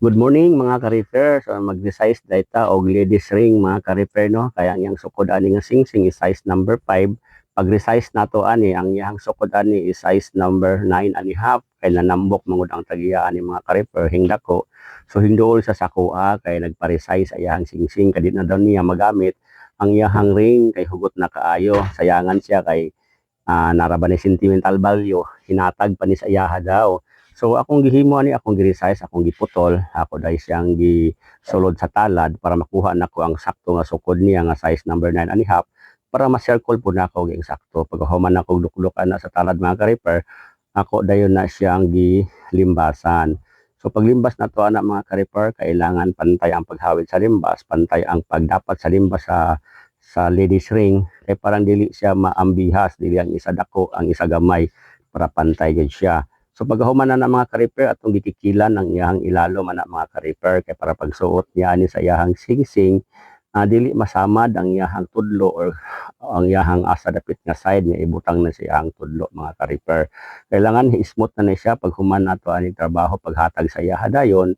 Good morning mga ka-repair. So mag-resize data og ladies ring mga ka-repair no. Kaya ang iyang sukod ani nga singsing is size number 5. Pag-resize nato ani ang iyang sukod ani is size number 9 and a half. Kay nanambok mangud ang tagiya ani mga ka-repair hingdako. So hinduol sa sakoa kay nagpa-resize ayang singsing kadit na daw niya magamit ang iyang ring kay hugot na kaayo. Sayangan siya kay naraba ni sentimental value. Hinatag pa ni sa iyaha daw. So akong gihimo ani akong gi-resize, akong giputol, ako dai siyang gisulod sa talad para makuha nako ang sakto nga sukod niya nga size number 9 and a half para ma-circle po nako ang sakto. Pag human nako luklukan na sa talad mga ka-repair, ako dayon na siyang gilimbasan. So paglimbas na to ana mga ka-repair, kailangan pantay ang paghawid sa limbas, pantay ang pagdapat sa limbas sa ladies ring kay parang dili siya maambihas, dili ang isa dako, ang isa gamay para pantay gid siya. So paghuman na mga ka-repair atong gikikilan ang iyang ilalom ana mga ka-repair kay para pagsuot niya ani sa iyang singsing dili masamad ang iyang tudlo or ang iyang asa dapit nga side nga ibutang na sa iyang tudlo mga ka-repair. Kailangan i-smooth na siya pag human nato ani trabaho paghatag sa iya dayon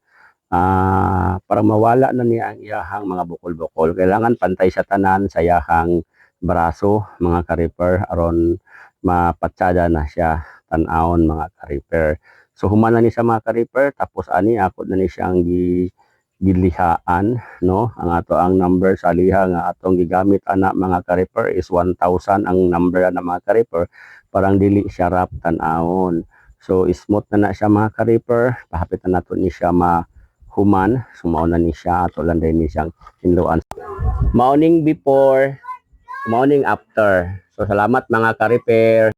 para mawala na niya ang iyahang mga bukol-bukol. Kailangan pantay sa tanan sa iyahang braso mga ka-repair aron mapatsada na siya tan-awon mga ka-repair. So humana ni sa mga ka-repair tapos ani ako na ni siyang gilihaan no. Ang ato ang number sa liha nga atong gigamit ana mga ka-repair is 1,000 ang number na mga ka-repair parang dili siya rap tan-awon. So smooth na siya mga ka-repair, pahapit na nato ni siya human, sumao na ni siya ato lang din ni siyang hinluan. Morning before, morning after. So salamat mga ka-repair.